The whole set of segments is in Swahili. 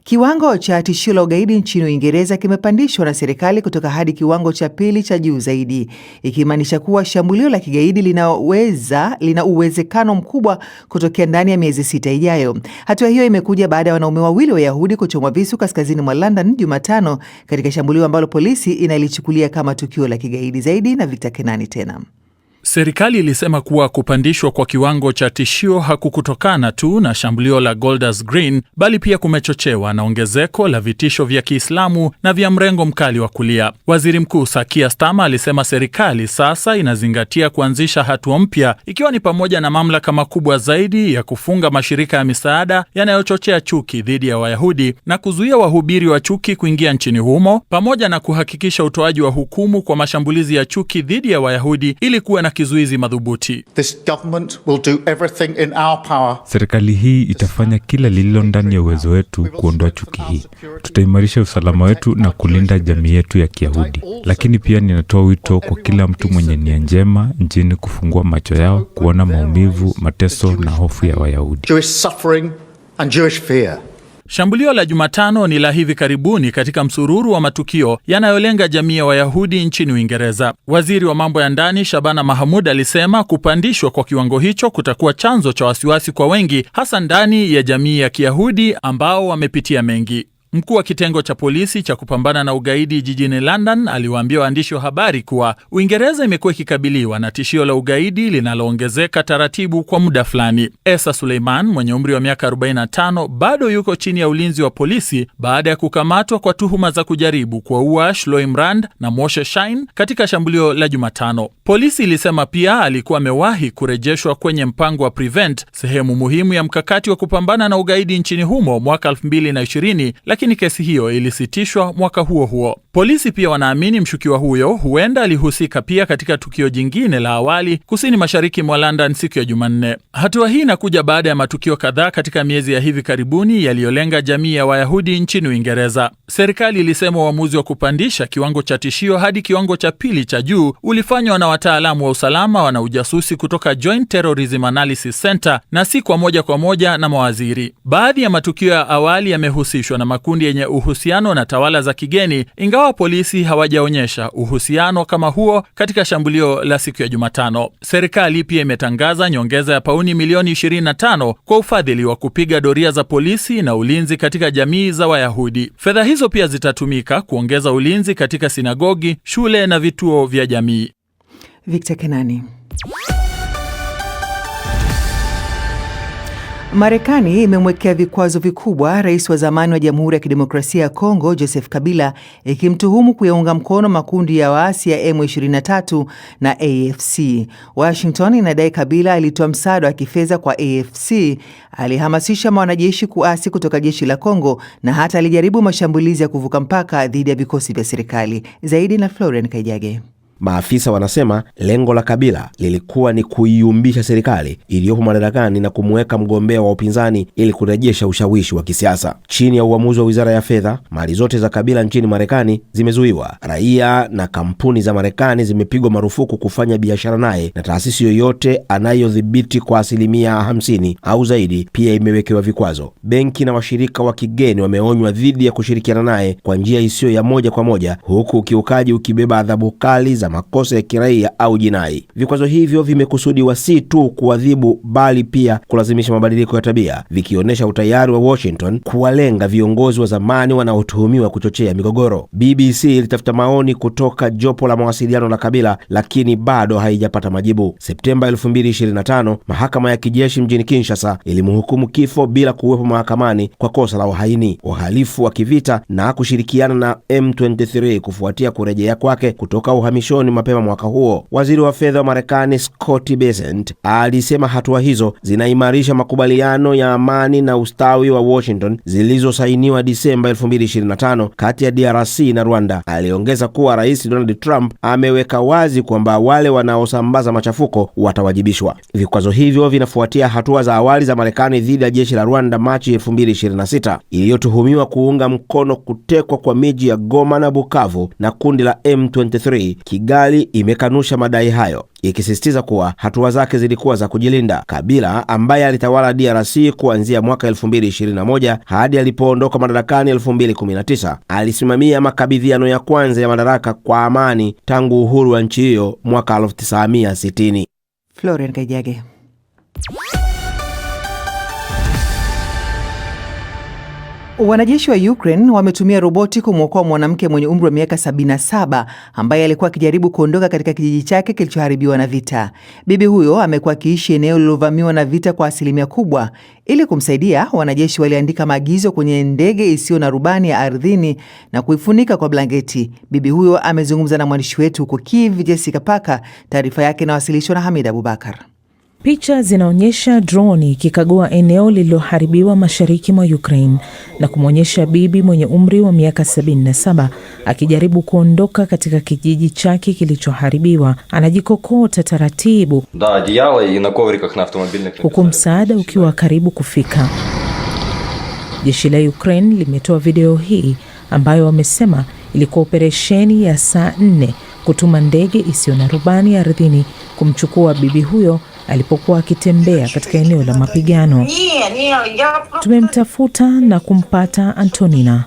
Kiwango cha tishio la ugaidi nchini Uingereza kimepandishwa na serikali kutoka hadi kiwango cha pili cha juu zaidi, ikimaanisha kuwa shambulio la kigaidi lina uwezekano mkubwa kutokea ndani ya miezi 6 ijayo. Hatua hiyo imekuja baada ya wanaume wawili Wayahudi kuchomwa visu kaskazini mwa London Jumatano, katika shambulio ambalo polisi inalichukulia kama tukio la kigaidi. Zaidi na Victor Kenani tena. Serikali ilisema kuwa kupandishwa kwa kiwango cha tishio hakukutokana tu na shambulio la Golders Green, bali pia kumechochewa na ongezeko la vitisho vya Kiislamu na vya mrengo mkali wa kulia. Waziri Mkuu Sir Keir Starmer alisema serikali sasa inazingatia kuanzisha hatua mpya, ikiwa ni pamoja na mamlaka makubwa zaidi ya kufunga mashirika ya misaada yanayochochea chuki dhidi ya Wayahudi na kuzuia wahubiri wa chuki kuingia nchini humo, pamoja na kuhakikisha utoaji wa hukumu kwa mashambulizi ya chuki dhidi ya Wayahudi ili kuwe na kizuizi madhubuti. Serikali hii itafanya kila lililo ndani ya uwezo wetu kuondoa chuki hii. Tutaimarisha usalama wetu na kulinda jamii yetu ya Kiyahudi. Lakini pia ninatoa wito kwa kila mtu mwenye nia njema nchini kufungua macho yao kuona maumivu, mateso na hofu ya Wayahudi. Shambulio la Jumatano ni la hivi karibuni katika msururu wa matukio yanayolenga jamii ya Wayahudi nchini Uingereza. Waziri wa mambo ya ndani Shabana Mahmud alisema kupandishwa kwa kiwango hicho kutakuwa chanzo cha wasiwasi kwa wengi, hasa ndani ya jamii ya Kiyahudi ambao wamepitia mengi. Mkuu wa kitengo cha polisi cha kupambana na ugaidi jijini London aliwaambia waandishi wa habari kuwa Uingereza imekuwa ikikabiliwa na tishio la ugaidi linaloongezeka taratibu kwa muda fulani. Esa Suleiman mwenye umri wa miaka 45 bado yuko chini ya ulinzi wa polisi baada ya kukamatwa kwa tuhuma za kujaribu kuwaua Shloim Rand na Moshe Shain katika shambulio la Jumatano. Polisi ilisema pia alikuwa amewahi kurejeshwa kwenye mpango wa Prevent, sehemu muhimu ya mkakati wa kupambana na ugaidi nchini humo mwaka 2020, lakini kesi hiyo ilisitishwa mwaka huo huo. Polisi pia wanaamini mshukiwa huyo huenda alihusika pia katika tukio jingine la awali kusini mashariki mwa London siku ya Jumanne. Hatua hii inakuja baada ya matukio kadhaa katika miezi ya hivi karibuni yaliyolenga jamii ya Wayahudi nchini Uingereza. Serikali ilisema uamuzi wa kupandisha kiwango cha tishio hadi kiwango cha pili cha juu ulifanywa na wataalamu wa usalama na ujasusi kutoka Joint Terrorism Analysis Center na si kwa moja na mawaziri. Baadhi ya matukio ya awali yamehusishwa na makundi yenye uhusiano na tawala za kigeni, ingawa polisi hawajaonyesha uhusiano kama huo katika shambulio la siku ya Jumatano. Serikali pia imetangaza nyongeza ya pauni milioni 25 kwa ufadhili wa kupiga doria za polisi na ulinzi katika jamii za Wayahudi. Fedha hizo pia zitatumika kuongeza ulinzi katika sinagogi, shule na vituo vya jamii. Victor Kenani. Marekani imemwekea vikwazo vikubwa rais wa zamani wa Jamhuri ya Kidemokrasia ya Kongo Joseph Kabila, ikimtuhumu kuyaunga mkono makundi ya waasi ya M23 na AFC. Washington inadai Kabila alitoa msaada wa kifedha kwa AFC, alihamasisha wanajeshi kuasi kutoka jeshi la Kongo na hata alijaribu mashambulizi ya kuvuka mpaka dhidi ya vikosi vya serikali. Zaidi na Florian Kaijage. Maafisa wanasema lengo la Kabila lilikuwa ni kuiumbisha serikali iliyopo madarakani na kumweka mgombea wa upinzani ili kurejesha ushawishi wa kisiasa. Chini ya uamuzi wa Wizara ya Fedha, mali zote za Kabila nchini Marekani zimezuiwa. Raia na kampuni za Marekani zimepigwa marufuku kufanya biashara naye, na taasisi yoyote anayodhibiti kwa 50% au zaidi pia imewekewa vikwazo. Benki na washirika wa kigeni wameonywa dhidi ya kushirikiana naye kwa njia isiyo ya moja kwa moja, huku ukiukaji ukibeba adhabu kali za makosa ya kiraia au jinai. Vikwazo hivyo vimekusudiwa si tu kuadhibu bali pia kulazimisha mabadiliko ya tabia, vikionyesha utayari wa Washington kuwalenga viongozi wa zamani wanaotuhumiwa kuchochea migogoro. BBC ilitafuta maoni kutoka jopo la mawasiliano la Kabila, lakini bado haijapata majibu. Septemba 2025, mahakama ya kijeshi mjini Kinshasa ilimhukumu kifo bila kuwepo mahakamani kwa kosa la uhaini, uhalifu wa kivita na kushirikiana na M23 kufuatia kurejea kwake kutoka uhamisho mapema mwaka huo. Waziri wa fedha wa Marekani Scott Bessent alisema hatua hizo zinaimarisha makubaliano ya amani na ustawi wa Washington zilizosainiwa Disemba 2025 kati ya DRC na Rwanda. Aliongeza kuwa Rais Donald Trump ameweka wazi kwamba wale wanaosambaza machafuko watawajibishwa. Vikwazo hivyo vinafuatia hatua za awali za Marekani dhidi ya jeshi la Rwanda Machi 2026 iliyotuhumiwa kuunga mkono kutekwa kwa miji ya Goma na Bukavu na kundi la M23. Kigali imekanusha madai hayo, ikisisitiza kuwa hatua zake zilikuwa za kujilinda. Kabila ambaye alitawala DRC kuanzia mwaka 2021 hadi alipoondoka madarakani 2019, alisimamia makabidhiano ya kwanza ya madaraka kwa amani tangu uhuru wa nchi hiyo mwaka 1960. Florian Kaijage. Wanajeshi wa Ukraine wametumia roboti kumwokoa mwanamke mwenye umri wa miaka 77 ambaye alikuwa akijaribu kuondoka katika kijiji chake kilichoharibiwa na vita. Bibi huyo amekuwa akiishi eneo lililovamiwa na vita kwa asilimia kubwa. Ili kumsaidia, wanajeshi waliandika maagizo kwenye ndege isiyo na rubani ya ardhini na kuifunika kwa blanketi. Bibi huyo amezungumza na mwandishi wetu huko Kiev, Jessica Paka. Taarifa yake inawasilishwa na Hamida Abubakar. Picha zinaonyesha droni ikikagua eneo lililoharibiwa mashariki mwa Ukraine na kumwonyesha bibi mwenye umri wa miaka 77 akijaribu kuondoka katika kijiji chake kilichoharibiwa. Anajikokota taratibu huku msaada ukiwa karibu kufika. Jeshi la Ukraine limetoa video hii ambayo wamesema ilikuwa operesheni ya saa 4 kutuma ndege isiyo na rubani ardhini kumchukua bibi huyo alipokuwa akitembea katika eneo la mapigano. Tumemtafuta na kumpata Antonina.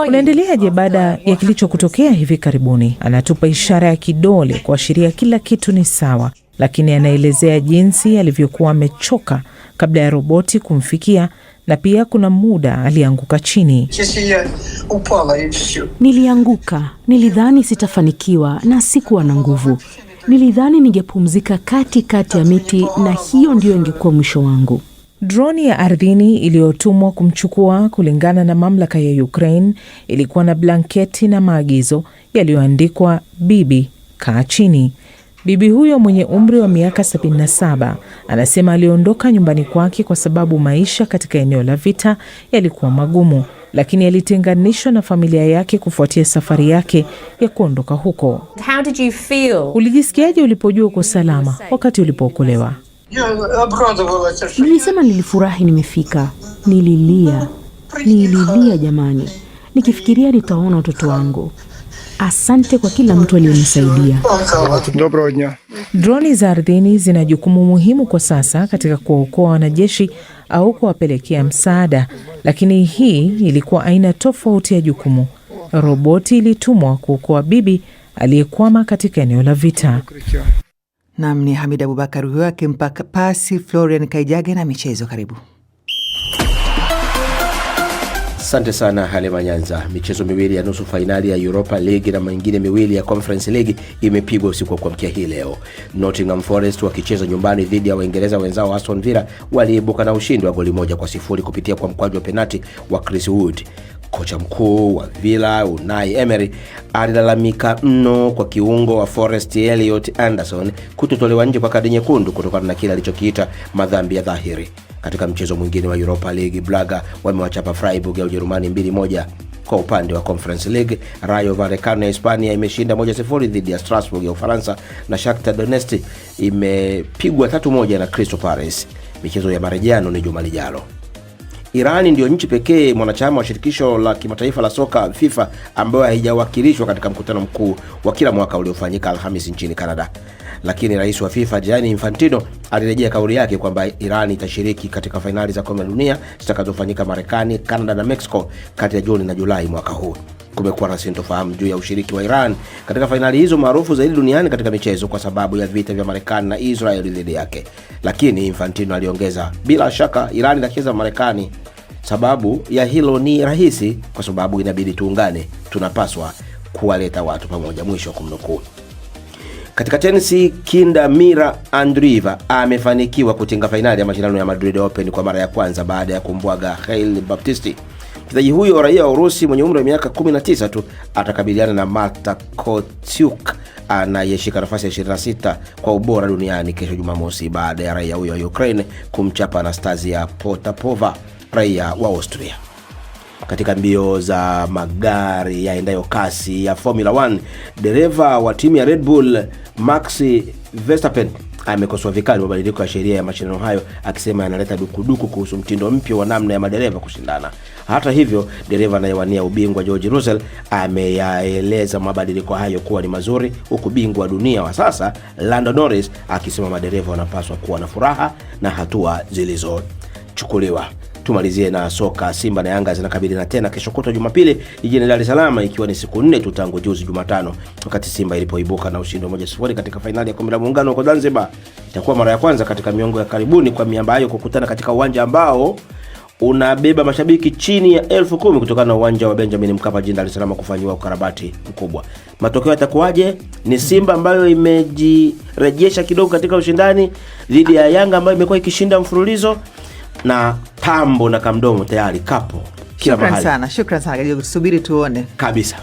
Unaendeleaje baada ya kilichokutokea hivi karibuni? Anatupa ishara ya kidole kuashiria kila kitu ni sawa, lakini anaelezea jinsi alivyokuwa amechoka kabla ya roboti kumfikia, na pia kuna muda alianguka chini. Nilianguka, nilidhani sitafanikiwa na sikuwa na nguvu. Nilidhani ningepumzika kati ya miti na hiyo ndio ingekuwa mwisho wangu. Droni ya ardhini iliyotumwa kumchukua, kulingana na mamlaka ya Ukraine, ilikuwa na blanketi na maagizo yaliyoandikwa bibi, kaa chini. Bibi huyo mwenye umri wa miaka 77 anasema aliondoka nyumbani kwake kwa sababu maisha katika eneo la vita yalikuwa magumu, lakini alitenganishwa na familia yake kufuatia safari yake ya kuondoka huko. How did you feel? Ulijisikiaje ulipojua uko salama wakati ulipookolewa? Nilisema nilifurahi nimefika. Nililia jamani, nikifikiria nitaona watoto wangu. Asante kwa kila mtu aliyenisaidia. Droni za ardhini zina jukumu muhimu kwa sasa katika kuokoa wanajeshi au kuwapelekea msaada, lakini hii ilikuwa aina tofauti ya jukumu. Roboti ilitumwa kuokoa bibi aliyekwama katika eneo la vita. Naam, ni Hamida Abubakar huyo akimpa pasi Florian Kaijage na michezo. Karibu. Asante sana Halima Nyanza. Michezo miwili ya nusu fainali ya Europa League na mingine miwili ya Conference League imepigwa usiku wa kuamkia hii leo. Nottingham Forest wakicheza nyumbani dhidi ya Waingereza wenzao Aston Villa waliibuka na ushindi wa goli 1-0 kupitia kwa mkwaju wa penalti wa Chris Wood. Kocha mkuu wa Villa Unai Emery alilalamika mno kwa kiungo wa Forest Elliot Anderson kutotolewa nje kwa kadi nyekundu kutokana na kile alichokiita madhambi ya dhahiri. Katika mchezo mwingine wa Europa League, Braga wamewachapa Freiburg ya Ujerumani 2-1. Kwa upande wa Conference League, Rayo Vallecano ya Hispania imeshinda 1-0 dhidi ya Strasbourg ya Ufaransa, na Shakhtar Donetsk imepigwa 3-1 na Crystal Palace. Michezo ya marejano ni juma lijalo. Irani ndio nchi pekee mwanachama wa shirikisho la kimataifa la soka FIFA ambayo haijawakilishwa katika mkutano mkuu wa kila mwaka uliofanyika Alhamisi nchini Canada. Lakini rais wa FIFA Gianni Infantino alirejea kauli yake kwamba Irani itashiriki katika fainali za kombe la dunia zitakazofanyika Marekani, Canada na Mexico kati ya Juni na Julai mwaka huu. Kumekuwa na sintofahamu juu ya ushiriki wa Iran katika fainali hizo maarufu zaidi duniani katika michezo kwa sababu ya vita vya Marekani na Israel dhidi yake. Lakini Infantino aliongeza, bila shaka Iran itacheza Marekani. Sababu ya hilo ni rahisi, kwa sababu inabidi tuungane, tunapaswa kuwaleta watu pamoja, mwisho kumnukuu. Katika tenisi, Kinda Mira Andreeva amefanikiwa kutinga fainali ya mashindano ya Madrid Open kwa mara ya kwanza baada ya kumbwaga Khail Baptisti. Mchezaji huyo raia wa Urusi mwenye umri wa miaka 19 tu atakabiliana na Marta Kostyuk anayeshika nafasi ya 26 kwa ubora duniani kesho Jumamosi, baada ya raia huyo wa Ukraine kumchapa Anastasia Potapova raia wa Austria. Katika mbio za magari yaendayo kasi ya Formula 1, dereva wa timu ya Red Bull Max Verstappen amekosoa vikali mabadiliko ya sheria ya mashindano hayo, akisema yanaleta dukuduku kuhusu mtindo mpya wa namna ya madereva kushindana. Hata hivyo, dereva anayewania ubingwa George Russell ameyaeleza mabadiliko hayo kuwa ni mazuri, huku bingwa wa dunia wa sasa Lando Norris akisema madereva wanapaswa kuwa na furaha na hatua zilizochukuliwa. Tumalizie na soka. Simba na Yanga zinakabiliana tena kesho kutwa Jumapili jijini Dar es Salaam, ikiwa ni siku 4 tu tangu juzi Jumatano wakati Simba ilipoibuka na ushindi wa 1-0 katika fainali ya Kombe la Muungano huko Zanzibar. Itakuwa mara ya kwanza katika miongo ya karibuni kwa miamba hayo kukutana katika uwanja ambao unabeba mashabiki chini ya 10,000 kutokana na uwanja wa Benjamin Mkapa jijini Dar es Salaam kufanywa ukarabati mkubwa. Matokeo yatakuwaje? Ni Simba ambayo imejirejesha kidogo katika ushindani dhidi ya Yanga ambayo imekuwa ikishinda mfululizo, na Tambo na Kamdomo tayari kapo kila mahali. Shukran sana. Tusubiri tuone. Kabisa.